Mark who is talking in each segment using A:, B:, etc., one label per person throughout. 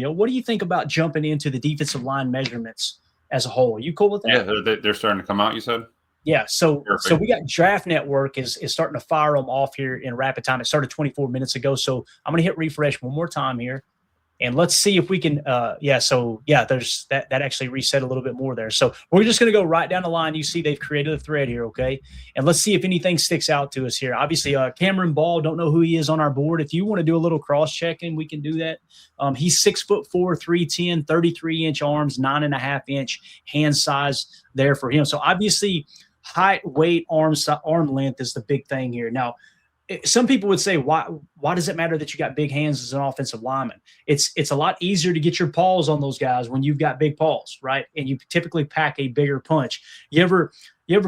A: What do you think about jumping into the defensive line measurements as a whole? Are you cool with that?
B: Yeah, they're starting to come out, you said?
A: Yeah, so we got Draft Network is starting to fire them off here in rapid time. It started 24 minutes ago, so I'm going to hit refresh one more time here. And let's see if we can, there's that actually reset a little bit more there. So we're just going to go right down the line. You see they've created a thread here, okay? And let's see if anything sticks out to us here. Obviously, Cameron Ball, don't know who he is on our board. If you want to do a little cross-checking, we can do that. He's 6'4", 310, 33-inch arms, 9.5-inch hand size there for him. So obviously, height, weight, arm length is the big thing here. Now, some people would say, why does it matter that you got big hands as an offensive lineman? It's a lot easier to get your paws on those guys when you've got big paws, right? And you typically pack a bigger punch. You ever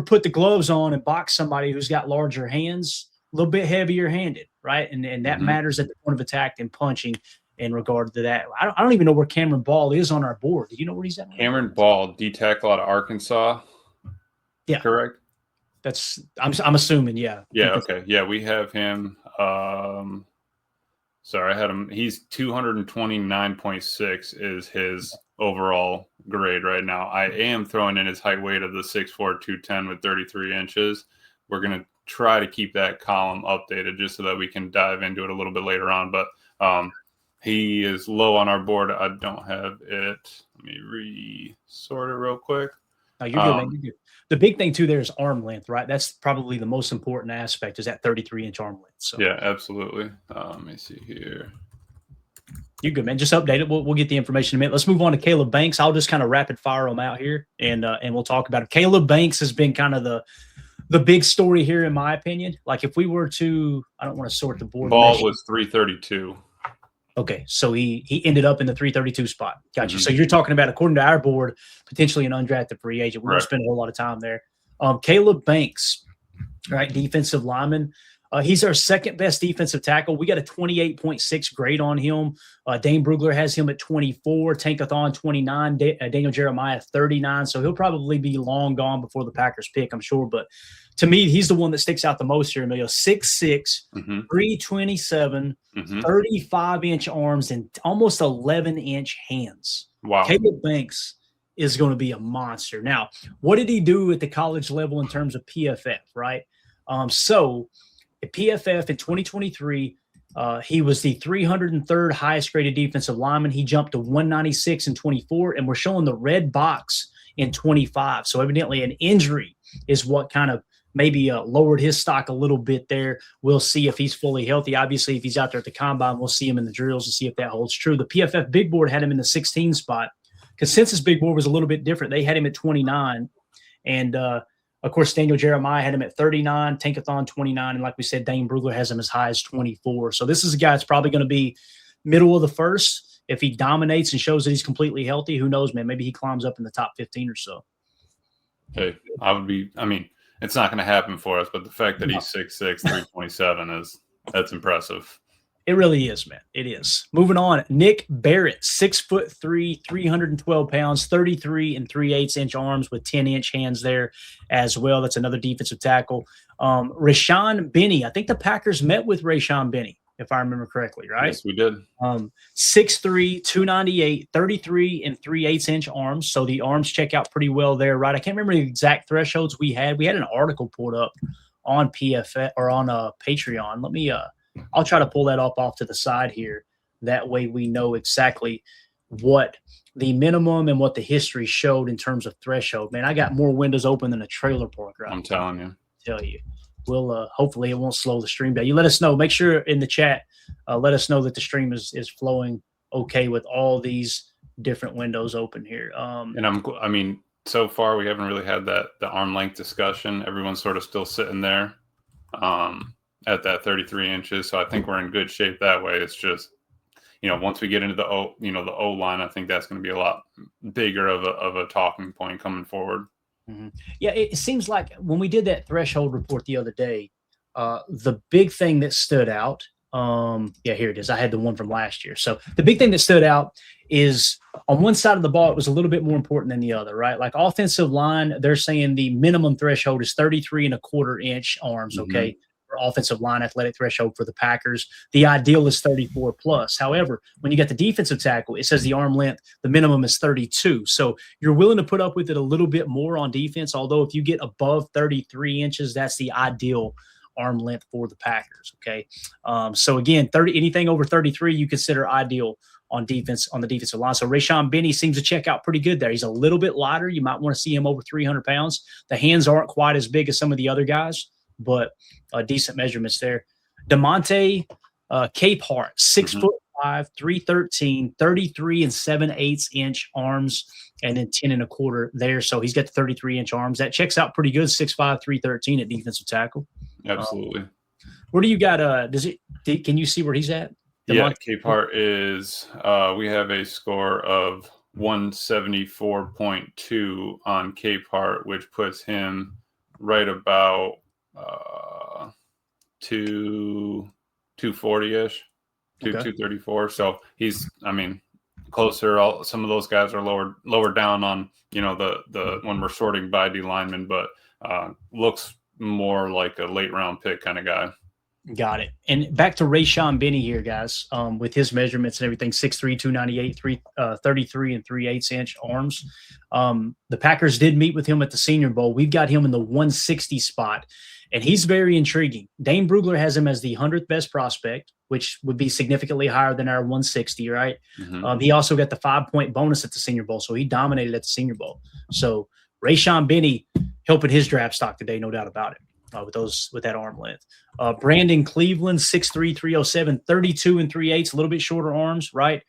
A: put the gloves on and box somebody who's got larger hands, a little bit heavier handed, right? And that matters at the point of attack and punching in regard to that. I don't even know where Cameron Ball is on our board. Do you know where he's at?
B: Cameron Ball, D tackle out of Arkansas. Yeah. Correct?
A: That's I'm assuming, yeah.
B: Yeah, okay. Yeah, we have him. Sorry, I had him. He's 229.6 is his overall grade right now. I am throwing in his height weight of the 6'4", 210 with 33 inches. We're going to try to keep that column updated just so that we can dive into it a little bit later on. But he is low on our board. I don't have it. Let me re-sort it real quick.
A: No, you're good, man. You're good. The big thing, too, there is arm length, right? That's probably the most important aspect is that 33-inch arm length. So.
B: Yeah, absolutely. Let me see here.
A: You're good, man. Just update it. We'll get the information in a minute. Let's move on to Caleb Banks. I'll just kind of rapid fire them out here, and we'll talk about it. Caleb Banks has been kind of the big story here, in my opinion. Like if we were to – I don't want to sort the board.
B: Ball was 332.
A: Okay, so he ended up in the 332 spot. Gotcha. So you're talking about, according to our board, potentially an undrafted free agent. We won't spend a whole lot of time there. Caleb Banks, right, defensive lineman. He's our second best defensive tackle. We got a 28.6 grade on him. Dane Brugler has him at 24, Tankathon 29, Daniel Jeremiah 39. So he'll probably be long gone before the Packers pick, I'm sure. But to me, he's the one that sticks out the most here, Emilio. 6'6", 327, 35-inch arms, and almost 11-inch hands.
B: Wow.
A: Caleb Banks is going to be a monster. Now, what did he do at the college level in terms of PFF, right? So at PFF in 2023, he was the 303rd highest graded defensive lineman. He jumped to 196 in 24, and we're showing the red box in 25. So evidently an injury is what kind of maybe lowered his stock a little bit there. We'll see if he's fully healthy. Obviously, if he's out there at the combine, we'll see him in the drills and see if that holds true. The PFF big board had him in the 16 spot. Consensus big board was a little bit different. They had him at 29. And, of course, Daniel Jeremiah had him at 39, Tankathon 29. And like we said, Dane Brugler has him as high as 24. So this is a guy that's probably going to be middle of the first. If he dominates and shows that he's completely healthy, who knows, man? Maybe he climbs up in the top 15 or so.
B: Hey, it's not going to happen for us, but the fact that he's 6'6", 327 that's impressive.
A: It really is, man. It is. Moving on, Nick Barrett, 6'3", 312 pounds, 33 3/8-inch arms with 10-inch hands there as well. That's another defensive tackle. Rashawn Benny. I think the Packers met with Rashawn Benny, if I remember correctly, right?
B: Yes, we did.
A: 6'3", 298, 33 3/8-inch arms. So the arms check out pretty well there, right? I can't remember the exact thresholds we had. We had an article pulled up on PFF or on Patreon. Let me I'll try to pull that up off to the side here. That way we know exactly what the minimum and what the history showed in terms of threshold. Man, I got more windows open than a trailer park right
B: I'm telling you.
A: Tell you. We'll hopefully it won't slow the stream down. You let us know. Make sure in the chat, let us know that the stream is flowing okay with all these different windows open here.
B: And so far we haven't really had the arm length discussion. Everyone's sort of still sitting there at that 33 inches. So I think we're in good shape that way. It's just, once we get into the O line, I think that's going to be a lot bigger of a talking point coming forward.
A: Mm-hmm. Yeah, it seems like when we did that threshold report the other day, the big thing that stood out, here it is. I had the one from last year. So the big thing that stood out is on one side of the ball, it was a little bit more important than the other, right? Like offensive line, they're saying the minimum threshold is 33 1/4 inch arms, okay? For offensive line athletic threshold for the Packers. The ideal is 34 plus. However, when you get the defensive tackle, it says the arm length, the minimum is 32. So you're willing to put up with it a little bit more on defense. Although if you get above 33 inches, that's the ideal arm length for the Packers. Okay. So again, anything over 33, you consider ideal on defense, on the defensive line. So Rayshon Benny seems to check out pretty good there. He's a little bit lighter. You might want to see him over 300 pounds. The hands aren't quite as big as some of the other guys, but decent measurements there. Devonte Capehart, 6'5", 313, 33 7/8 inch arms, and then 10 1/4 there. So he's got the 33-inch arms. That checks out pretty good, 6'5", 313 at defensive tackle.
B: Absolutely.
A: Where do you got can you see where he's at?
B: Yeah, Capehart is we have a score of 174.2 on Capehart, which puts him right about 240-ish, 234. So he's, closer. Some of those guys are lower down on, the when we're sorting by D linemen, but looks more like a late round pick kind of guy.
A: Got it. And back to Rayshon Benny here, guys, with his measurements and everything, 6'3", 298, 33 3/8 inch arms. The Packers did meet with him at the Senior Bowl. We've got him in the 160 spot, and he's very intriguing. Dane Brugler has him as the 100th best prospect, which would be significantly higher than our 160, right? Mm-hmm. He also got the 5-point bonus at the Senior Bowl, so he dominated at the Senior Bowl. So Rayshon Benny helping his draft stock today, no doubt about it. With that arm length. Brandon Cleveland, 6'3", 307, 32 3/8, a little bit shorter arms, right?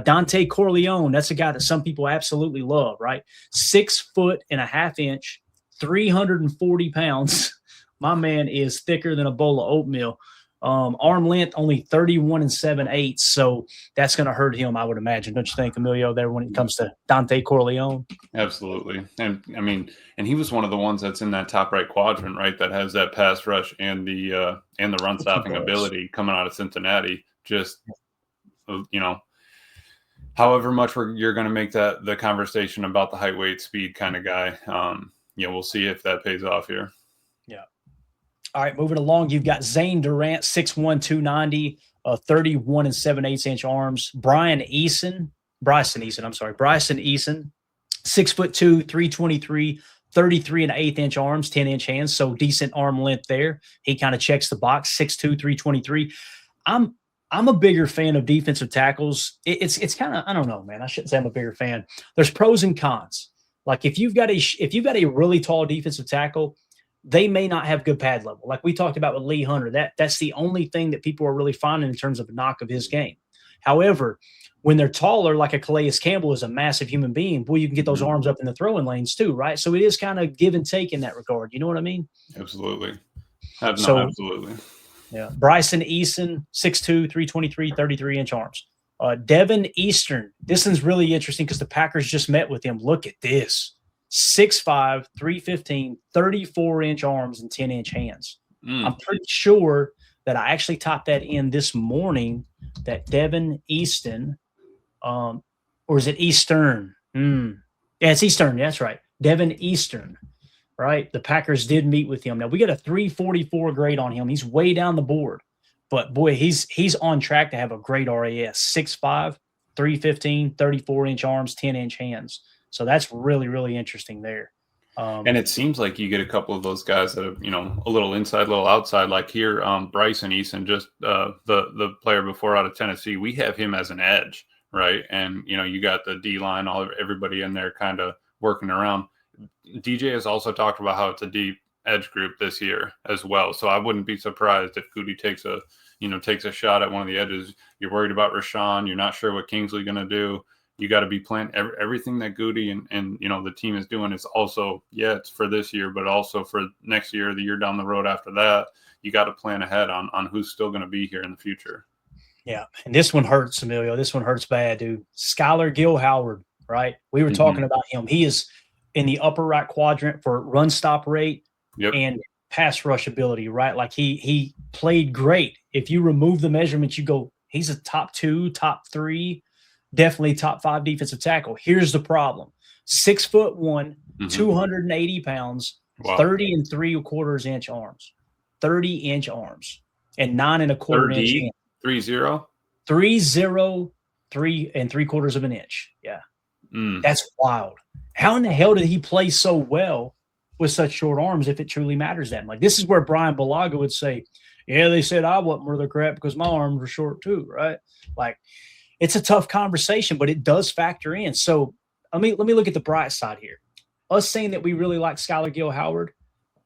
A: Dante Corleone, that's a guy that some people absolutely love, right? 6'1.5" 340 pounds. My man is thicker than a bowl of oatmeal. Arm length only 31 7/8, so that's going to hurt him, I would imagine. Don't you think, Emilio, there when it comes to Dante Corleone?
B: Absolutely. And he was one of the ones that's in that top right quadrant, right? That has that pass rush and the run stopping ability coming out of Cincinnati. Just, however much you're going to make that the conversation about the height, weight, speed kind of guy. We'll see if that pays off here.
A: Yeah. All right, moving along, you've got Zane Durant, 6'1", 290, 31 7/8 inch arms. Bryson Eason, 6'2", 323, 33 1/8 inch arms, 10-inch hands, so decent arm length there. He kind of checks the box, 6'2", 323. I'm a bigger fan of defensive tackles. It's kind of, I don't know, man. I shouldn't say I'm a bigger fan. There's pros and cons. Like if you've got a really tall defensive tackle, they may not have good pad level. Like we talked about with Lee Hunter, that's the only thing that people are really finding in terms of a knock of his game. However, when they're taller, like a Calais Campbell is a massive human being, boy, you can get those arms up in the throwing lanes too, right? So it is kind of give and take in that regard. You know what I mean?
B: Absolutely. Absolutely.
A: Yeah. Bryson Eason, 6'2", 323, 33-inch arms. Devin Eastern. This one's really interesting because the Packers just met with him. Look at this. 6'5", 315, 34-inch arms and 10-inch hands. I'm pretty sure that I actually typed that in this morning, that Devin Easton, or is it Eastern? Yeah, it's Eastern. That's right. Devin Eastern, right? The Packers did meet with him. Now, we got a 344 grade on him. He's way down the board. But, boy, he's on track to have a great RAS. 6'5", 315, 34-inch arms, 10-inch hands. So that's really, really interesting there.
B: And it seems like you get a couple of those guys that are, a little inside, a little outside. Like here, Bryson Eason, just the player before out of Tennessee, we have him as an edge, right? And, you got the D-line, everybody in there kind of working around. DJ has also talked about how it's a deep edge group this year as well. So I wouldn't be surprised if Gutey takes a shot at one of the edges. You're worried about Rashawn. You're not sure what Kingsley's going to do. You got to be planning everything that Gutey and the team is doing is also, it's for this year, but also for next year, the year down the road after that. You got to plan ahead on who's still going to be here in the future. Yeah, and this one hurts, Emilio. This one hurts bad, dude. Skylar Gill-Howard, right? We were talking about him. He is in the upper right quadrant for run stop rate and pass rush ability, right? Like he played great. If you remove the measurements, you go, he's a top 2, top 3. Definitely top 5 defensive tackle. Here's the problem. 6'1", 280 pounds, 30 3/4 inch arms.
A: 30-inch arms and 9 1/4 inch hands.
B: 3-0?
A: 3-0, 3 3/4 of an inch. Yeah.
B: Mm.
A: That's wild. How in the hell did he play so well with such short arms if it truly matters that much? This is where Brian Balaga would say, yeah, they said I wasn't worth their crap because my arms were short too, right? Like, it's a tough conversation, but it does factor in. So let me look at the bright side here. Us saying that we really like Skylar Gill-Howard,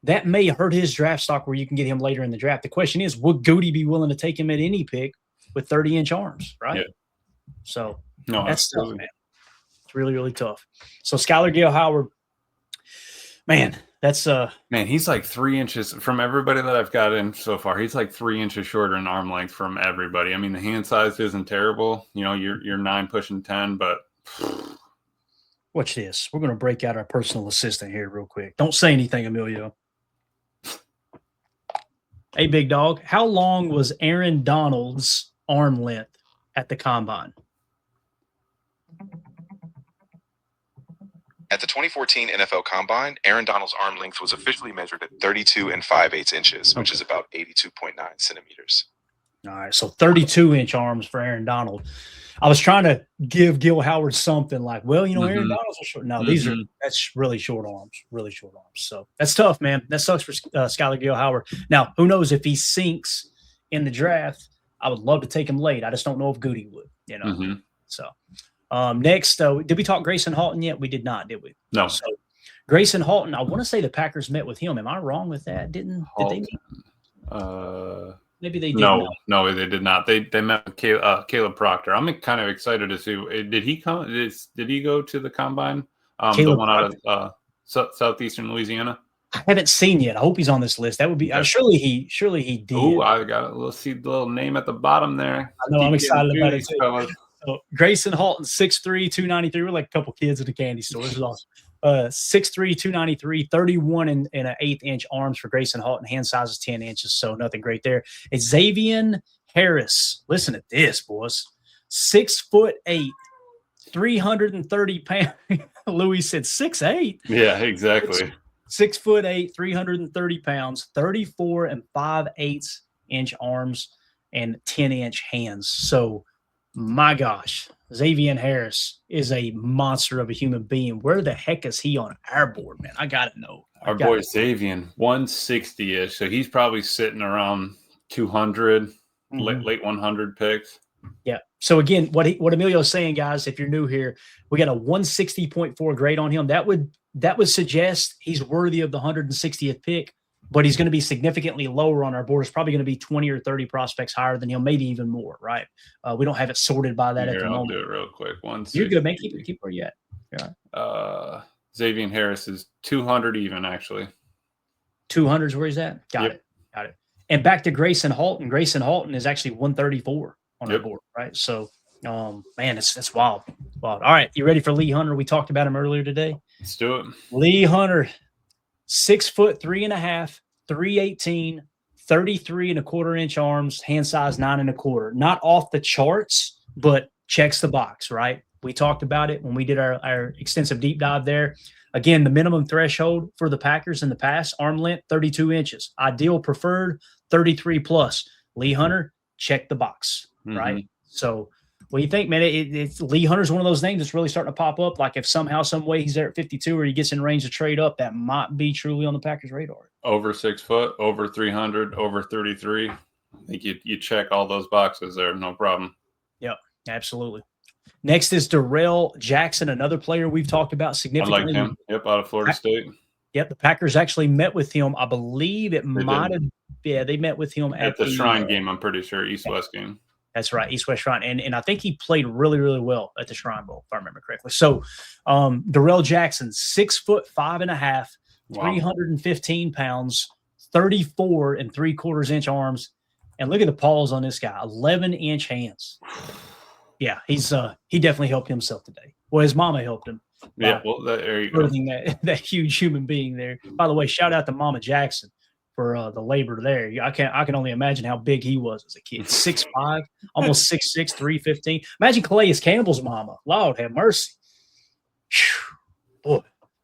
A: that may hurt his draft stock where you can get him later in the draft. The question is, would Gutey be willing to take him at any pick with 30-inch arms, right? Yeah. So that's tough, man. It's really, really tough. So Skylar Gill-Howard, man, that's
B: man, he's like 3 inches from everybody that I've got in so far. He's like 3 inches shorter in arm length from everybody. I mean, the hand size isn't terrible. You know, you're 9 pushing 10, but
A: watch this. We're going to break out our personal assistant here real quick. Don't say anything, Emilio. Hey, big dog. How long was Aaron Donald's arm length at the combine?
C: At the 2014 NFL Combine, Aaron Donald's arm length was officially measured at 32 5/8 inches, which is about 82.9 centimeters.
A: All right, so 32-inch arms for Aaron Donald. I was trying to give Gill-Howard something like, well, you know, Aaron Donald's are short. No, that's really short arms, So that's tough, man. That sucks for Skylar Gill-Howard. Now, who knows if he sinks in the draft? I would love to take him late. I just don't know if Gutey would, you know. So next, did we talk Grayson Halton yet? We did not, did we?
B: No.
A: So Grayson Halton, I want to say the Packers met with him. Am I wrong with that? Did they meet? Maybe they did.
B: No, they did not. They met with Caleb Proctor. I'm kind of excited to see. Did he come? Did he go to the combine? The one out of southeastern Louisiana.
A: I haven't seen yet. I hope he's on this list. That would be surely he did.
B: Oh, I got to see the little name at the bottom there.
A: I know. I'm excited about it too. So Grayson Halton, 6'3", 293. We're like a couple kids at a candy store. This is awesome. 6'3", 293, 31 and an 1/8 inch arms for Grayson Halton. Hand size is 10 inches, so nothing great there. It's Xavier Harris. Listen to this, boys. 6'8", 330 pounds. Louis said 6'8".
B: Yeah, exactly.
A: 6'8", 330 pounds, 34 5/8 inch arms, and 10-inch hands. So, my gosh, Xavier Harris is a monster of a human being. Where the heck is he on our board, man? I got to know.
B: Our boy Xavier, 160-ish. So he's probably sitting around 200, late 100 picks.
A: Yeah. So, again, what Emilio's saying, guys, if you're new here, we got a 160.4 grade on him. That would suggest he's worthy of the 160th pick, but he's going to be significantly lower on our board. It's probably going to be 20 or 30 prospects higher than him, maybe even more, right? We don't have it sorted by that at the moment.
B: I'll do it real quick.
A: You're good, man. Keep where you at.
B: Yeah. Xavier Harris is 200 even, actually.
A: 200 is where he's at? Got it. And back to Grayson Halton. Grayson Halton is actually 134 on our board, right? So, man, that's wild. All right, you ready for Lee Hunter? We talked about him earlier today.
B: Let's do it.
A: Lee Hunter, 6'3.5", 318, 33 1/4 inch arms, hand size 9 1/4. Not off the charts, but checks the box, right? We talked about it when we did our extensive deep dive there. Again, the minimum threshold for the Packers in the past, arm length, 32 inches. Ideal preferred, 33 plus. Lee Hunter, check the box, right? So, what do you think, man? It's Lee Hunter's one of those names that's really starting to pop up. Like if somehow, some way he's there at 52 or he gets in range to trade up, that might be truly on the Packers' radar.
B: Over 6 foot, over 300, over 33. I think you check all those boxes there, no problem.
A: Yep, absolutely. Next is Darrell Jackson, another player we've talked about significantly.
B: I like him. Yep, out of Florida State.
A: Yep, the Packers actually met with him. I believe it might have. Yeah, they met with him
B: at the Shrine game. I'm pretty sure East-West game. That's
A: right, East-West Shrine. And I think he played really, really well at the Shrine Bowl, if I remember correctly. So, Darrell Jackson, 6'5.5", 315 pounds, 34 3/4 inch arms. And look at the paws on this guy, 11-inch hands. Yeah, he definitely helped himself today. Well, his mama helped him.
B: Yeah, well, there you go.
A: That huge human being there. By the way, shout out to Mama Jackson for the labor there. I can only imagine how big he was as a kid. 6'5", almost 6'6", 315. Imagine Calais Campbell's mama. Lord have mercy. Whew. Boy,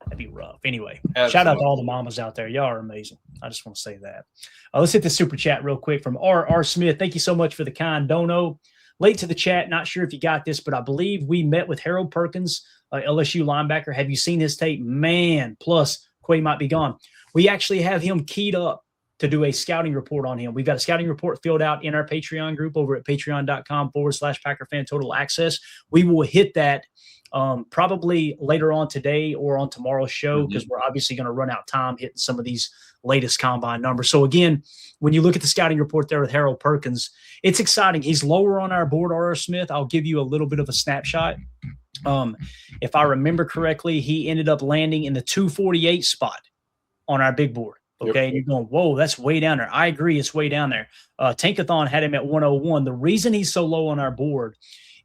A: That'd be rough. Anyway,
B: Absolutely.
A: Shout out to all the mamas out there. Y'all are amazing. I just want to say that. Let's hit the super chat real quick from R. Smith. Thank you so much for the kind dono. Late to the chat. Not sure if you got this, but I believe we met with Harold Perkins, LSU linebacker. Have you seen his tape? Man, plus Quay might be gone. We actually have him keyed up to do a scouting report on him. We've got a scouting report filled out in our Patreon group over at patreon.com/PackerFan Total Access. We will hit that probably later on today or on tomorrow's show, because we're obviously going to run out time hitting some of these latest combine numbers. So again, when you look at the scouting report there with Harold Perkins, it's exciting. He's lower on our board, R.R. Smith. I'll give you a little bit of a snapshot. If I remember correctly, he ended up landing in the 248 spot on our big board. Okay. And you're going, whoa, that's way down there. I agree. It's way down there. Tankathon had him at 101. The reason he's so low on our board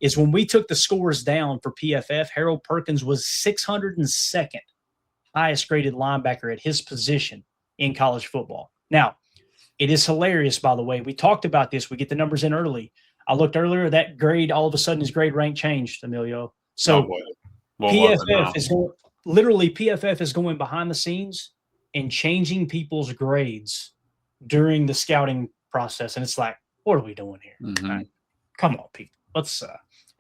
A: is when we took the scores down for PFF, Harold Perkins was 602nd highest graded linebacker at his position in college football. Now, it is hilarious, by the way. We talked about this. We get the numbers in early. I looked earlier, that grade, all of a sudden his grade rank changed, Emilio. So PFF is going, literally PFF is going behind the scenes and changing people's grades during the scouting process. And it's like, what are we doing here? Right? Come on, people. Let's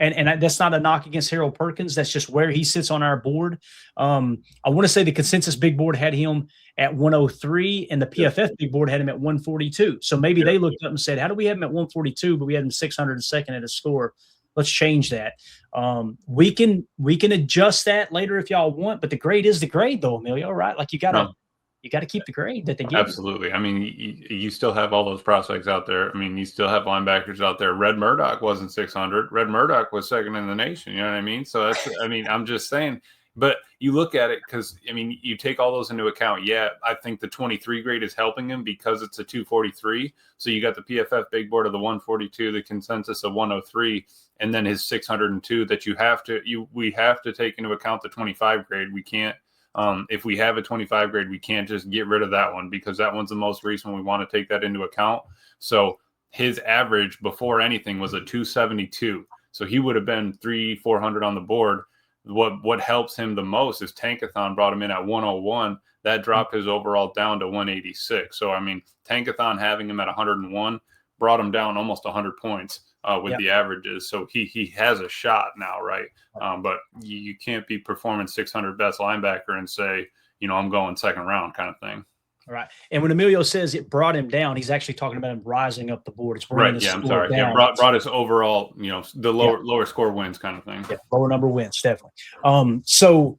A: and that's not a knock against Harold Perkins. That's just where he sits on our board. I want to say the consensus big board had him at 103 and the PFF big board had him at 142. So maybe they looked up and said, how do we have him at 142, but we had him 602nd at a score? Let's change that. We can adjust that later if y'all want, but the grade is the grade though, Emilio, right? Like you got to keep the grade that they give.
B: Absolutely. I mean, you still have all those prospects out there. I mean, you still have linebackers out there. Red Murdoch wasn't 600. Red Murdoch was second in the nation. You know what I mean? So that's, I mean, I'm just saying, but you look at it because, I mean, you take all those into account. Yeah, I think the 23 grade is helping him because it's a 243. So you got the PFF big board of the 142, the consensus of 103, and then his 602 that we have to take into account the 25 grade. We can't. If we have a 25 grade, we can't just get rid of that one because that one's the most recent. We want to take that into account. So his average before anything was a 272. So he would have been 300-400 on the board. What helps him the most is Tankathon brought him in at 101. That dropped his overall down to 186. So, I mean, Tankathon having him at 101 brought him down almost 100 points with the averages. So he has a shot now, right? But you can't be performing 600 best linebacker and say, you know, I'm going second round kind of thing.
A: All right. And when Emilio says it brought him down, he's actually talking about him rising up the board. It's
B: right. Yeah, I'm sorry. Down. Yeah, brought us overall, you know, the lower score wins kind of thing.
A: Yeah, lower number wins, definitely. So,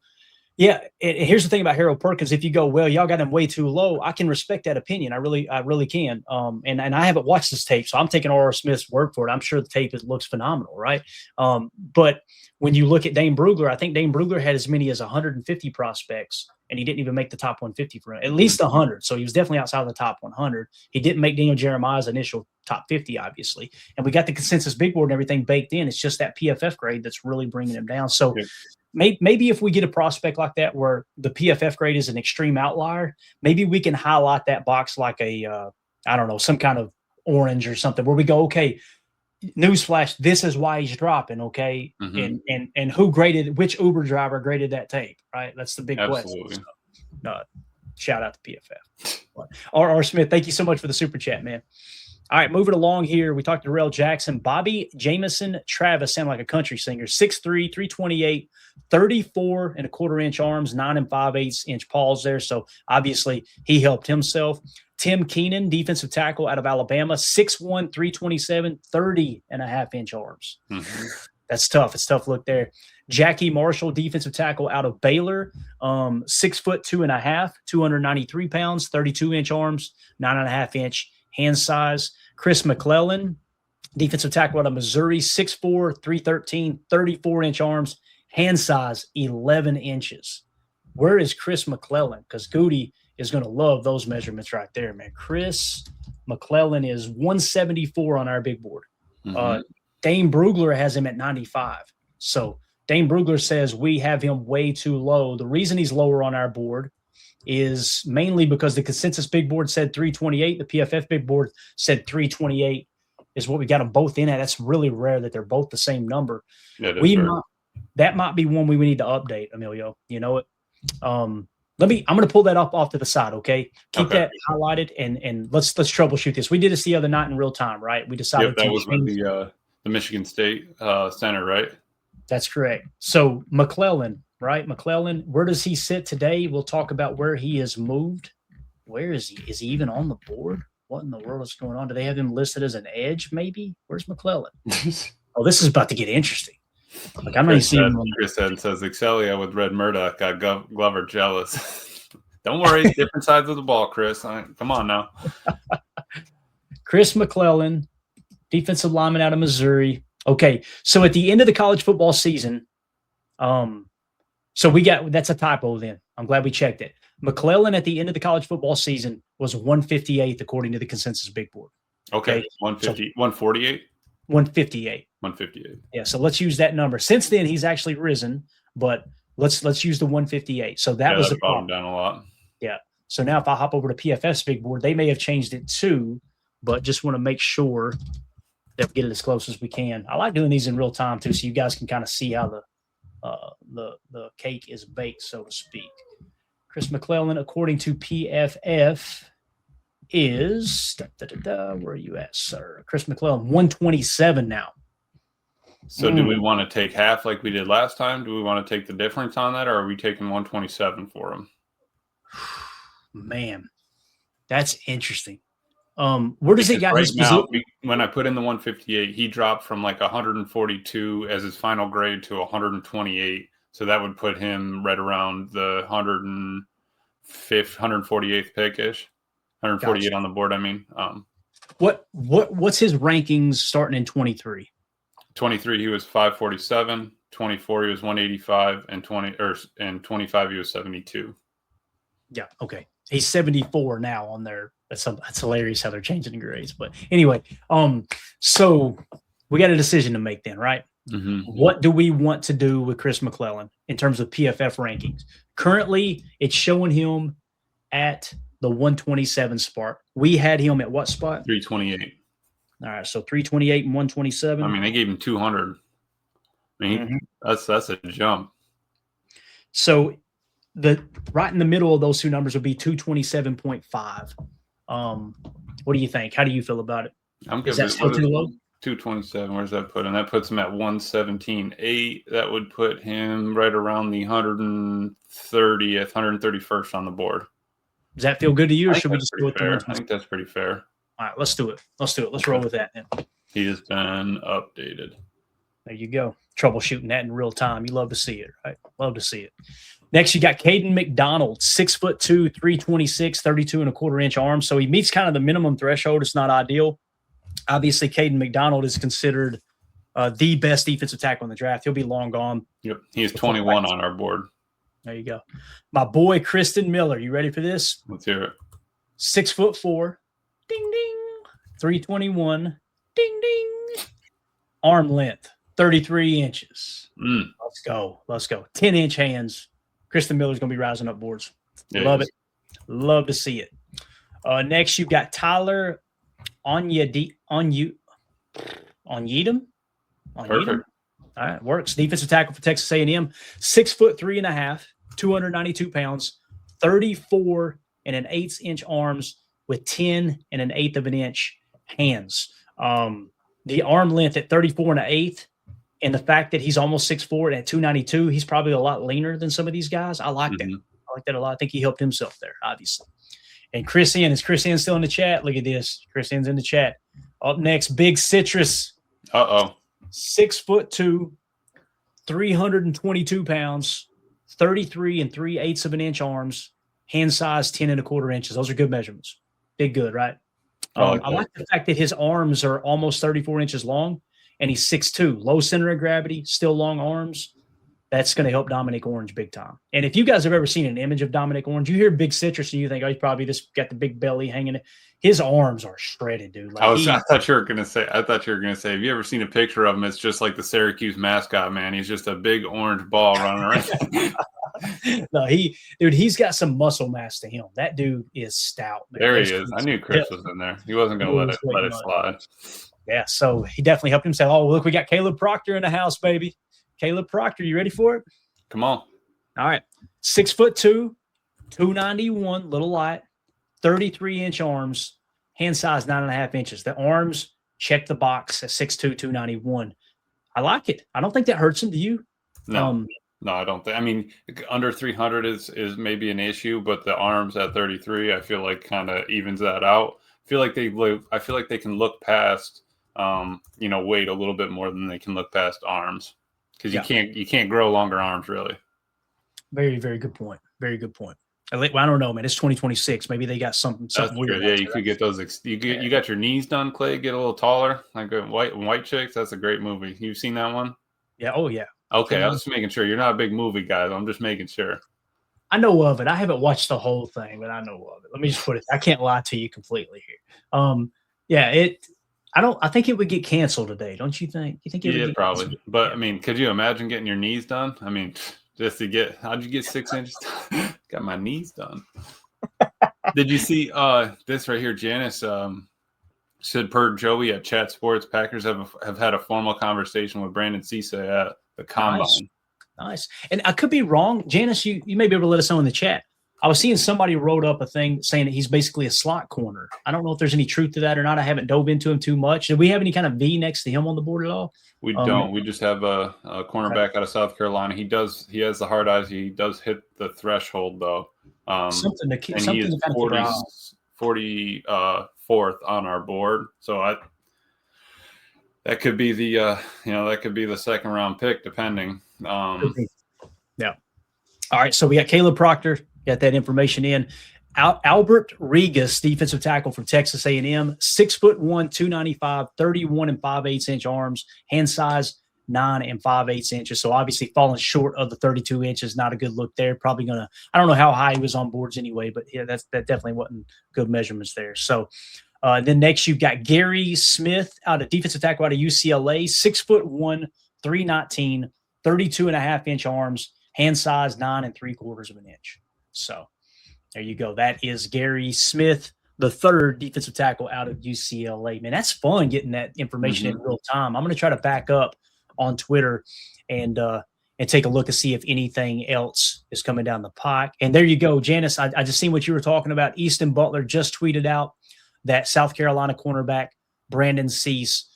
A: yeah, here's the thing about Harold Perkins. If you go, well, y'all got him way too low, I can respect that opinion. I really can. And I haven't watched this tape, so I'm taking R.R. Smith's word for it. I'm sure the tape looks phenomenal, right? But when you look at Dane Brugler, I think Dane Brugler had as many as 150 prospects, and he didn't even make the top 150 for him, at least 100. So he was definitely outside of the top 100. He didn't make Daniel Jeremiah's initial top 50, obviously. And we got the consensus big board and everything baked in. It's just that PFF grade that's really bringing him down. So maybe if we get a prospect like that where the PFF grade is an extreme outlier, maybe we can highlight that box like a, I don't know, some kind of orange or something where we go, okay, newsflash, this is why he's dropping, okay? And who graded, which Uber driver graded that tape, right? That's the big question. So, shout out to PFF. R.R. Smith, thank you so much for the super chat, man. All right, moving along here. We talked to Darrell Jackson. Bobby Jamison Travis, sound like a country singer. 6'3", 328, 34 and a quarter inch arms, 9 5/8 inch paws there. So obviously he helped himself. Tim Keenan, defensive tackle out of Alabama, 6'1", 327, 30 and a half inch arms. That's tough. It's tough look there. Jackie Marshall, defensive tackle out of Baylor, 6'2.5", 293 pounds, 32 inch arms, 9.5 inch hand size. Chris McClellan, defensive tackle out of Missouri, 6'4", 313, 34 inch arms, hand size 11 inches. Where is Chris McClellan? Because Gutey is going to love those measurements right there, man. Chris McClellan is 174 on our big board. Dane Brugler has him at 95. So Dane Brugler says we have him way too low. The reason he's lower on our board is mainly because the consensus big board said 328. The PFF big board said 328 is what we got them both in at. That's really rare that they're both the same number.
B: Yeah,
A: that might be one we need to update, Emilio. You know it. I'm going to pull that up off to the side. Okay. Keep that highlighted and let's troubleshoot this. We did this the other night in real time, right? We decided
B: that was with the Michigan State center, right?
A: That's correct. So McClellan, right? McClellan, where does he sit today? We'll talk about where he has moved. Where is he? Is he even on the board? What in the world is going on? Do they have him listed as an edge, maybe? Where's McClellan? Oh, this is about to get interesting. Like, I'm not seeing him.
B: Chris says Excelia with Red Murdoch got Glover jealous. Don't worry, different sides of the ball, Chris. Come on now.
A: Chris McClellan, defensive lineman out of Missouri. Okay, so at the end of the college football season, so that's a typo then. I'm glad we checked it. McClellan at the end of the college football season was 158th according to the consensus big board.
B: Okay. 150, 148?
A: 158.
B: 158.
A: Yeah, so let's use that number. Since then, he's actually risen, but let's use the 158. So that was the problem.
B: Down a lot.
A: Yeah. So now if I hop over to PFF's big board, they may have changed it too, but just want to make sure that we get it as close as we can. I like doing these in real time too, so you guys can kind of see how the cake is baked, so to speak. Chris McClellan, according to PFF, is where are you at, sir? Chris McClellan, 127 now.
B: So do we want to take half like we did last time? Do we want to take the difference on that, or are we taking 127 for him?
A: Man, that's interesting. Where does he got his
B: now, when I put in the 158, he dropped from like 142 as his final grade to 128. So that would put him right around the 148th pick-ish. 148 on the board, I mean.
A: What's his rankings starting in 23?
B: 23 he was 547, 24 he was 185, and 25 he was 72.
A: Yeah, okay. He's 74 now on there. That's hilarious how they're changing the grades. But anyway, so we got a decision to make then, right?
B: Mm-hmm.
A: What do we want to do with Chris McClellan in terms of PFF rankings? Currently, it's showing him at the 127 spot. We had him at what spot?
B: 328.
A: All right, so 328 and 127.
B: I mean, they gave him 200. I mean, that's a jump.
A: So right in the middle of those two numbers would be 227.5. What do you think? How do you feel about it?
B: I'm good.
A: Is that still too low?
B: 227. Where's that put him? That puts him at 117.8. That would put him right around the 130th, 131st on the board.
A: Does that feel good to you, or should we just do it?
B: I think that's pretty fair.
A: All right, let's do it. Let's roll with that then.
B: He has been updated.
A: There you go. Troubleshooting that in real time. You love to see it, right? Love to see it. Next, you got Caden McDonald, 6'2", 326, 32.25-inch arms. So he meets kind of the minimum threshold. It's not ideal. Obviously, Caden McDonald is considered the best defensive tackle in the draft. He'll be long gone.
B: Yep, he is 21 on our board.
A: There you go. My boy, Kristen Miller. You ready for this?
B: Let's hear it.
A: 6'4", ding, ding, 321, ding, ding. Arm length, 33 inches. Let's go. 10-inch hands. Kristen Miller's going to be rising up boards. Love it. Love to see it. Next, you've got Tyler Onyedem.
B: Perfect.
A: All right, works. Defensive tackle for Texas A&M. 6'3.5", 292 pounds, 34 1/8 arms with 10 1/8 inch hands. The arm length at 34 1/8, and the fact that he's almost 6'4" and at 292, he's probably a lot leaner than some of these guys. I like that. I like that a lot. I think he helped himself there, obviously. And Chris N. Is Chris N still in the chat? Look at this. Chris N's in the chat. Up next, Big Citrus. 6'2", 322 pounds, 33 3/8 arms, hand size 10 1/4 inches. Those are good measurements. Big good, right? I like the fact that his arms are almost 34 inches long, and he's 6'2", low center of gravity, still long arms. That's going to help Dominic Orange big time. And if you guys have ever seen an image of Dominic Orange, you hear Big Citrus and you think, oh, he's probably just got the big belly hanging. His arms are shredded, dude. Like
B: I thought you were gonna say. Have you ever seen a picture of him? It's just like the Syracuse mascot, man. He's just a big orange ball running around.
A: No, he's got some muscle mass to him. That dude is stout. Man.
B: There he is. I knew Chris was in there. He wasn't gonna let it slide.
A: Yeah, so he definitely helped himself. Oh, look, we got Caleb Proctor in the house, baby. Caleb Proctor, you ready for it?
B: Come on.
A: All right. 6'2", 291, little light, 33-inch arms, hand size 9.5 inches. The arms check the box at 6'2", 291. I like it. I don't think that hurts him. Do you?
B: No, I don't think. I mean, under 300 is maybe an issue, but the arms at 33, I feel like kind of evens that out. I feel like they can look past, weight a little bit more than they can look past arms, because you can't grow longer arms really.
A: Very, very good point. Very good point. Well, I don't know, man. It's 2026. Maybe they got something weird.
B: Yeah, you could get those. You got your knees done, Clay. Get a little taller, like White Chicks. That's a great movie. You've seen that one?
A: Yeah. Oh, yeah.
B: Okay, I was just making sure. You're not a big movie guy. I'm just making sure.
A: I know of it. I haven't watched the whole thing, but I know of it. Let me just put it. I can't lie to you completely here. I think it would get canceled today. Don't you think? You think it would get
B: probably.
A: Canceled?
B: But I mean, could you imagine getting your knees done? I mean, how'd you get 6 inches? Got my knees done. Did you see this right here? Janice said, per Joey at Chat Sports, Packers have had a formal conversation with Brandon Cisse at the Combine.
A: Nice. And I could be wrong. Janice, you may be able to let us know in the chat. I was seeing somebody wrote up a thing saying that he's basically a slot corner. I don't know if there's any truth to that or not. I haven't dove into him too much. Do we have any kind of V next to him on the board at all?
B: We don't. We just have a cornerback out of South Carolina. He has the hard eyes. He does hit the threshold, though.
A: Something to keep.
B: And
A: something
B: he is
A: to
B: 44th on our board. So that could be the second round pick, depending.
A: Yeah. All right. So we got Caleb Proctor. Got that information in. Albert Regas, defensive tackle from Texas A&M, 6'1", 295, 31 5/8 inch arms, hand size 9 5/8 inches. So obviously falling short of the 32 inches. Not a good look there. Probably gonna. I don't know how high he was on boards anyway, but yeah, that definitely wasn't good measurements there. So then next you've got Gary Smith, out of defensive tackle out of UCLA, 6'1", 319, 32.5 inch arms, hand size 9 3/4 inch. So there you go. That is Gary Smith, the third defensive tackle out of UCLA. Man, that's fun getting that information in real time. I'm going to try to back up on Twitter and take a look and see if anything else is coming down the pike. And there you go, Janice. I just seen what you were talking about. Easton Butler just tweeted out that South Carolina cornerback Brandon Cease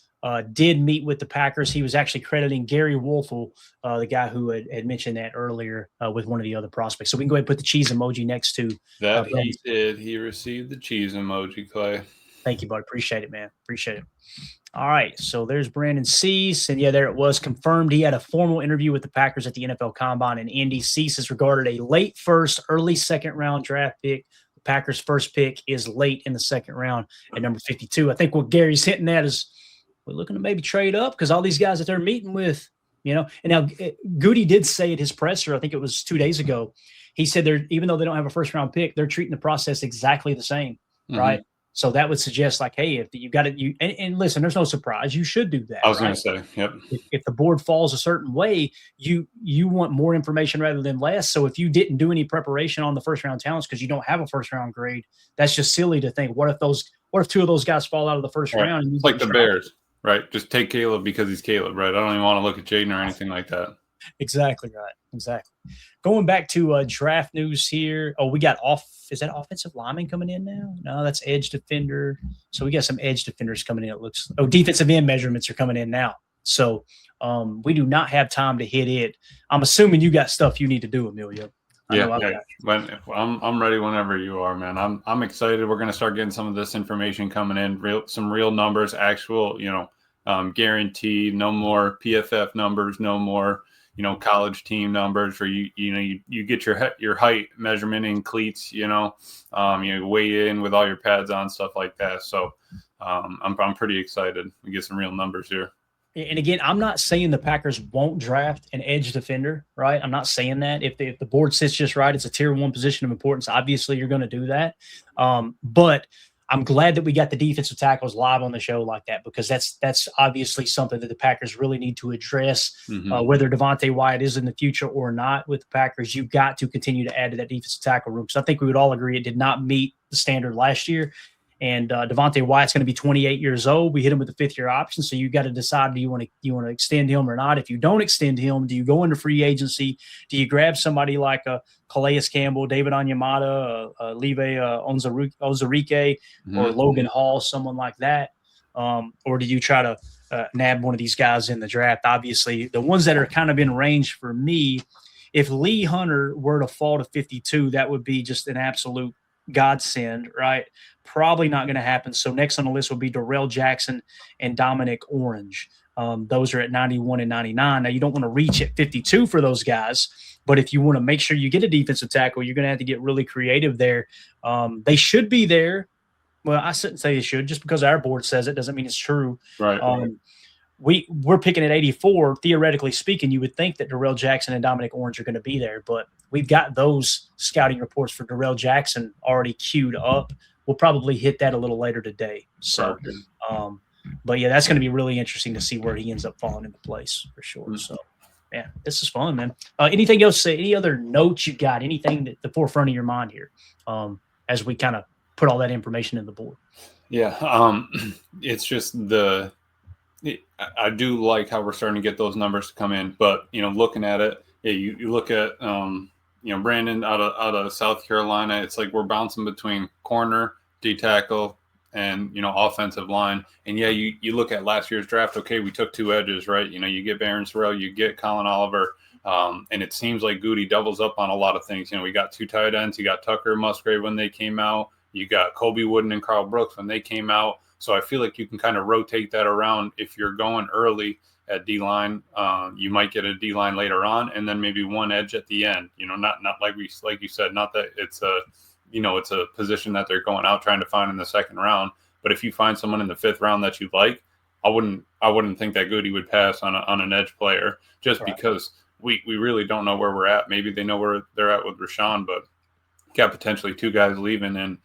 A: did meet with the Packers. He was actually crediting Gary Wolfel, the guy who had mentioned that earlier with one of the other prospects. So we can go ahead and put the cheese emoji next to
B: that. He did. He received the cheese emoji, Clay.
A: Thank you, bud. Appreciate it, man. Appreciate it. All right. So there's Brandon Cease. And yeah, there it was, confirmed. He had a formal interview with the Packers at the NFL Combine in Indy. Cease is regarded a late first, early second round draft pick. The Packers' first pick is late in the second round at number 52. I think what Gary's hitting at is, we're looking to maybe trade up because all these guys that they're meeting with, and now Gutey did say at his presser, I think it was 2 days ago, he said even though they don't have a first round pick, they're treating the process exactly the same, right? So that would suggest like, hey, if you got it, and listen, there's no surprise, you should do that.
B: I was going to say, yep.
A: If the board falls a certain way, you want more information rather than less. So if you didn't do any preparation on the first round talents because you don't have a first round grade, that's just silly to think. What if two of those guys fall out of the first round? And
B: it's like the Bears. Right. Just take Caleb because he's Caleb, right? I don't even want to look at Jaden or anything like that.
A: Exactly right. Exactly. Going back to draft news here. Oh, we got is that offensive lineman coming in now? No, that's edge defender. So we got some edge defenders coming in. It looks. Defensive end measurements are coming in now. So we do not have time to hit it. I'm assuming you got stuff you need to do, Emilio.
B: I'm ready whenever you are, man. I'm excited. We're going to start getting some of this information coming in, some real numbers, actual, guaranteed. No more PFF numbers, no more, college team numbers where you get your height measurement in cleats, you weigh in with all your pads on, stuff like that. So I'm pretty excited. We get some real numbers here.
A: And again, I'm not saying the Packers won't draft an edge defender, right? I'm not saying that. If the board sits just right, it's a tier 1 position of importance. Obviously, you're going to do that. But I'm glad that we got the defensive tackles live on the show like that, because that's obviously something that the Packers really need to address. Whether Devonte Wyatt is in the future or not with the Packers, you've got to continue to add to that defensive tackle room. So I think we would all agree it did not meet the standard last year. And Devonte Wyatt's going to be 28 years old. We hit him with the 5th-year option, so you got to decide, do you want to extend him or not? If you don't extend him, do you go into free agency? Do you grab somebody like a Calais Campbell, David Onyemata, Live Ozarike, or Logan Hall, someone like that? Or do you try to nab one of these guys in the draft? Obviously, the ones that are kind of in range for me, if Lee Hunter were to fall to 52, that would be just an absolute godsend, right? Probably not going to happen. So next on the list will be Darrell Jackson and Dominic Orange. Those are at 91 and 99. Now, you don't want to reach at 52 for those guys, but if you want to make sure you get a defensive tackle, you're going to have to get really creative there. They should be there. Well, I shouldn't say they should. Just because our board says it doesn't mean it's true.
B: Right.
A: We're picking at 84. Theoretically speaking, you would think that Darrell Jackson and Dominic Orange are going to be there, but we've got those scouting reports for Darrell Jackson already queued up. We'll probably hit that a little later today. So, but yeah, that's going to be really interesting to see where he ends up falling into place for sure. So, yeah, this is fun, man. Anything else? Any other notes you got? Anything at the forefront of your mind here as we kind of put all that information in the board?
B: Yeah, it's just I do like how we're starting to get those numbers to come in, but looking at it, you look at Brandon out of South Carolina. It's like we're bouncing between corner, D tackle, and offensive line. And yeah, you look at last year's draft. Okay, we took 2 edges, right? You get Barron Sorrell, you get Colin Oliver, and it seems like Gutey doubles up on a lot of things. We got 2 tight ends. You got Tucker and Musgrave when they came out. You got Kobe Wooden and Carl Brooks when they came out. So I feel like you can kind of rotate that around. If you're going early at D-line, you might get a D-line later on, and then maybe 1 edge at the end. Not like you said, not that it's a position that they're going out trying to find in the 2nd round. But if you find someone in the 5th round that you like, I wouldn't think that Gutey would pass on an edge player just because we really don't know where we're at. Maybe they know where they're at with Rashawn, but got potentially 2 guys leaving in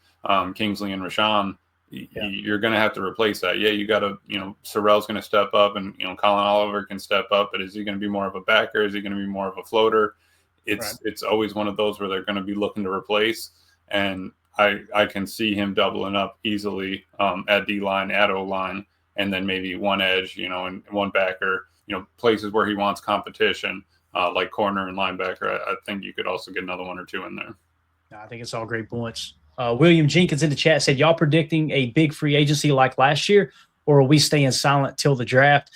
B: Kingsley and Rashawn. You're going to have to replace that. Yeah, you got to, Sorrell's going to step up, and Colin Oliver can step up, but is he going to be more of a backer? Is he going to be more of a floater? It's always one of those where they're going to be looking to replace, and I can see him doubling up easily at D-line, at O-line, and then maybe 1 edge, and 1 backer, places where he wants competition, like corner and linebacker. I think you could also get another 1 or 2 in there.
A: I think it's all great points. William Jenkins in the chat said, y'all predicting a big free agency like last year, or are we staying silent till the draft?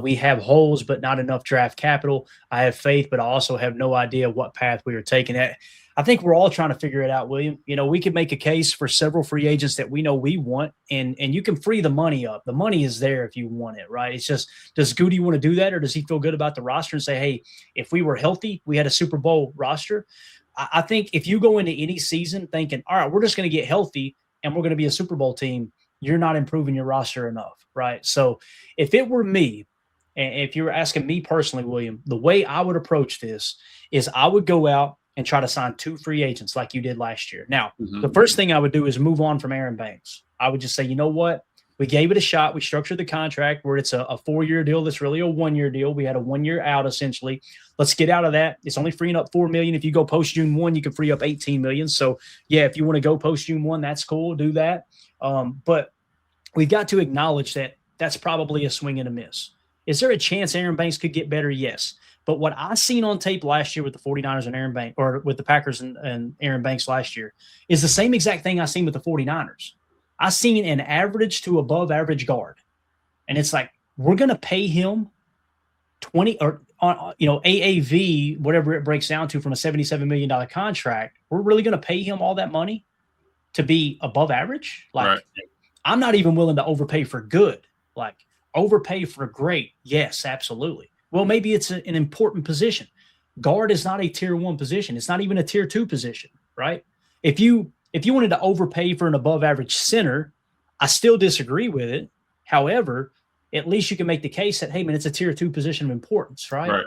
A: We have holes, but not enough draft capital. I have faith, but I also have no idea what path we are taking. I think we're all trying to figure it out, William. We could make a case for several free agents that we know we want, and you can free the money up. The money is there if you want it, right? It's just, does Gutey want to do that, or does he feel good about the roster and say, hey, if we were healthy, we had a Super Bowl roster? I think if you go into any season thinking, all right, we're just going to get healthy and we're going to be a Super Bowl team, you're not improving your roster enough, right? So if it were me, and if you were asking me personally, William, the way I would approach this is I would go out and try to sign 2 free agents like you did last year. Now, the first thing I would do is move on from Aaron Banks. I would just say, you know what? We gave it a shot. We structured the contract where it's a 4-year deal. That's really a 1-year deal. We had a 1 year out essentially. Let's get out of that. It's only freeing up $4 million. If you go post June 1, you can free up $18 million. So yeah, if you want to go post June 1, that's cool. Do that. But we've got to acknowledge that that's probably a swing and a miss. Is there a chance Aaron Banks could get better? Yes. But what I seen on tape last year with the 49ers and Aaron Banks, or with the Packers and Aaron Banks last year, is the same exact thing I seen with the 49ers. I seen an average to above average guard. And it's like, we're going to pay him 20 or, AAV, whatever it breaks down to from a $77 million contract. We're really going to pay him all that money to be above average? Like, I'm not even willing to overpay for good. Like, overpay for great. Yes, absolutely. Well, maybe it's an important position. Guard is not a tier 1 position. It's not even a tier 2 position, right? If you wanted to overpay for an above average center, I still disagree with it. However, at least you can make the case that, hey, man, it's a tier 2 position of importance, right?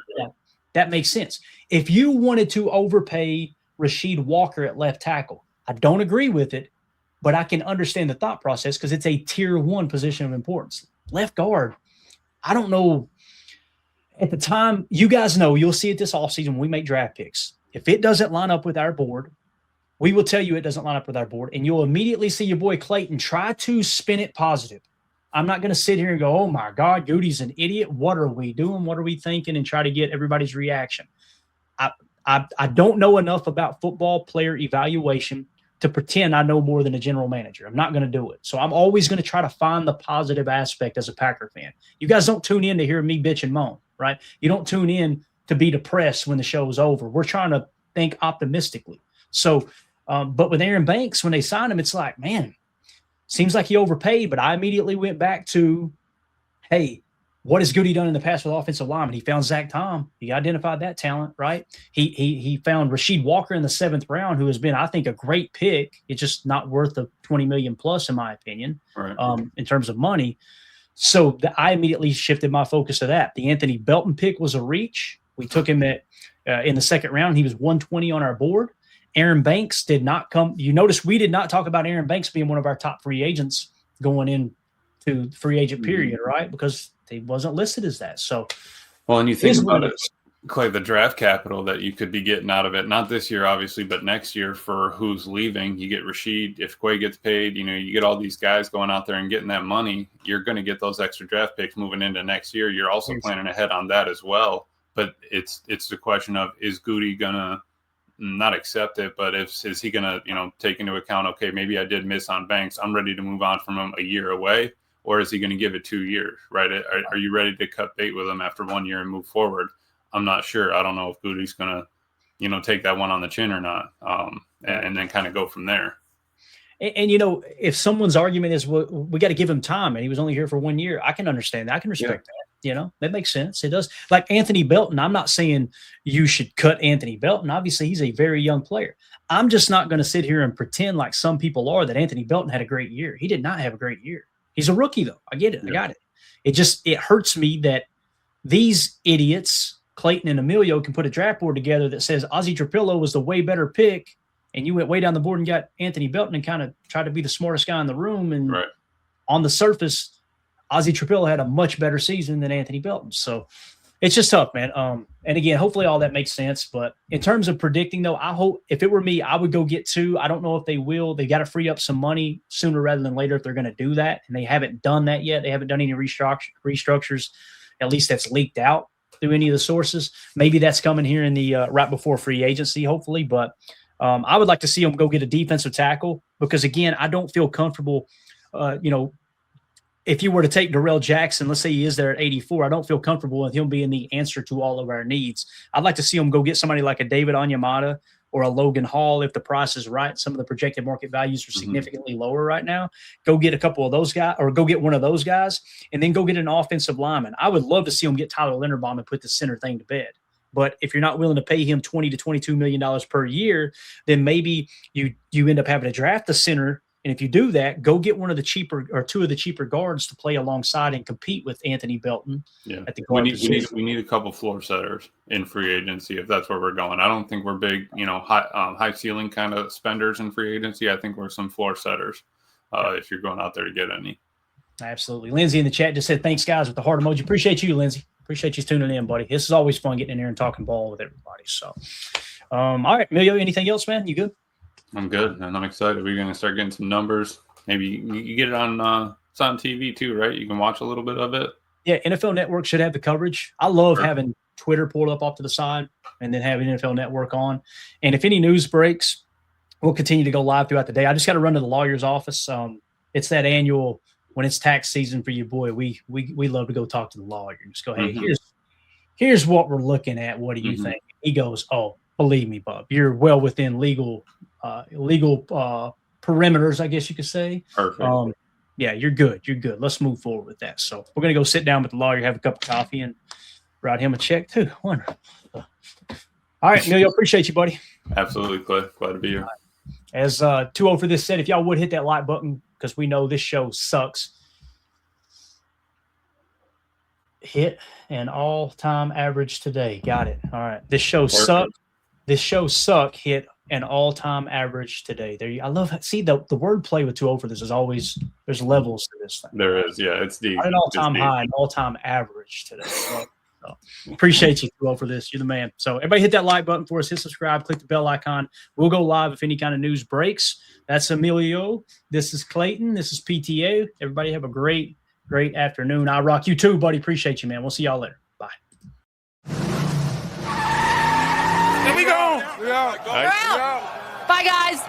A: That makes sense. If you wanted to overpay Rasheed Walker at left tackle, I don't agree with it, but I can understand the thought process because it's a tier 1 position of importance. Left guard, I don't know. At the time, you guys know, you'll see it this offseason when we make draft picks. If it doesn't line up with our board, we will tell you it doesn't line up with our board, and you'll immediately see your boy Clayton try to spin it positive. I'm not going to sit here and go, oh my God, Gutey's an idiot. What are we doing? What are we thinking? And try to get everybody's reaction. I don't know enough about football player evaluation to pretend I know more than a general manager. I'm not going to do it. So I'm always going to try to find the positive aspect as a Packer fan. You guys don't tune in to hear me bitch and moan, right? You don't tune in to be depressed when the show is over. We're trying to think optimistically. So, but with Aaron Banks, when they signed him, it's like, man, seems like he overpaid, but I immediately went back to, hey, what has Gutey done in the past with offensive linemen? He found Zach Tom. He identified that talent, right? He found Rasheed Walker in the 7th round, who has been, I think, a great pick. It's just not worth the $20 million plus, in my opinion, right. In terms of money. So I immediately shifted my focus to that. The Anthony Belton pick was a reach. We took him at in the 2nd round. He was 120 on our board. Aaron Banks did not come. You notice we did not talk about Aaron Banks being one of our top free agents going into free agent period, right? Because he wasn't listed as that. So,
B: well, and you think about it, Clay, the draft capital that you could be getting out of it, not this year, obviously, but next year for who's leaving. You get Rasheed. If Quay gets paid, you get all these guys going out there and getting that money. You're going to get those extra draft picks moving into next year. You're also planning ahead on that as well. But it's the question of, is Gutey going to not accept it, but is he going to, take into account, okay, maybe I did miss on Banks. I'm ready to move on from him a year away. Or is he going to give it 2 years, right? Are you ready to cut bait with him after 1 year and move forward? I'm not sure. I don't know if Gutey's going to, take that one on the chin or not, and then kind of go from there.
A: And if someone's argument is, well, we got to give him time, and he was only here for 1 year, I can understand that. I can respect that. That makes sense. It does. Like Anthony Belton, I'm not saying you should cut Anthony Belton. Obviously, he's a very young player. I'm just not going to sit here and pretend like some people are that Anthony Belton had a great year. He did not have a great year. He's a rookie, though. I get it. Yeah. I got it. It hurts me that these idiots, Clayton and Emilio, can put a draft board together that says Ozzie Trapillo was the way better pick, and you went way down the board and got Anthony Belton and kind of tried to be the smartest guy in the room. And on the surface, Ozzie Trapillo had a much better season than Anthony Belton. So it's just tough, man. And again, hopefully all that makes sense. But in terms of predicting, though, I hope if it were me, I would go get 2. I don't know if they will. They got to free up some money sooner rather than later if they're going to do that. And they haven't done that yet. They haven't done any restructures. At least that's leaked out through any of the sources. Maybe that's coming here in the right before free agency, hopefully. But I would like to see them go get a defensive tackle because, again, I don't feel comfortable, if you were to take Darrell Jackson, let's say he is there at 84, I don't feel comfortable with him being the answer to all of our needs. I'd like to see him go get somebody like a David Onyemata or a Logan Hall if the price is right. Some of the projected market values are significantly lower right now. Go get a couple of those guys or go get one of those guys and then go get an offensive lineman. I would love to see him get Tyler Linderbaum and put the center thing to bed. But if you're not willing to pay him $20 to $22 million per year, then maybe you end up having to draft the center. And if you do that, go get one of the cheaper or 2 of the cheaper guards to play alongside and compete with Anthony Belton. Yeah,
B: at the guard we need a couple floor setters in free agency if that's where we're going. I don't think we're big, high ceiling kind of spenders in free agency. I think we're some floor setters if you're going out there to get any.
A: Absolutely. Lindsay in the chat just said, thanks, guys, with the heart emoji. Appreciate you, Lindsay. Appreciate you tuning in, buddy. This is always fun getting in there and talking ball with everybody. So, all right, Emilio, anything else, man? You good?
B: I'm good, and I'm excited. We're going to start getting some numbers. Maybe you get it on it's on TV too, right? You can watch a little bit of it.
A: Yeah, NFL Network should have the coverage. I love having Twitter pulled up off to the side and then having NFL Network on. And if any news breaks, we'll continue to go live throughout the day. I just got to run to the lawyer's office. It's that annual when it's tax season for you, boy. We love to go talk to the lawyer and just go, hey, here's what we're looking at. What do you think? He goes, oh, believe me, Bub, you're well within legal perimeters, I guess you could say.
B: Perfect.
A: Yeah, you're good. You're good. Let's move forward with that. So we're going to go sit down with the lawyer, have a cup of coffee, and write him a check too. Wonderful. All right, Emilio, appreciate you, buddy.
B: Absolutely, Clay. Glad to be here.
A: As 2-0 for this set, if y'all would hit that like button because we know this show sucks. Hit an all-time average today. Got it. All right. This show sucked. This show suck hit an all-time average today. There, I love see the wordplay with 2-0 for this is always there's levels to this thing.
B: There is, yeah, it's deep.
A: Not an all-time high, an all-time average today. So, So, appreciate you, Will, for this. You're the man. So everybody hit that like button for us. Hit subscribe. Click the bell icon. We'll go live if any kind of news breaks. That's Emilio. This is Clayton. This is PTA. Everybody have a great afternoon. I rock you too, buddy. Appreciate you, man. We'll see y'all later. Bye.
D: Here we go. We're out.
E: Bye, guys.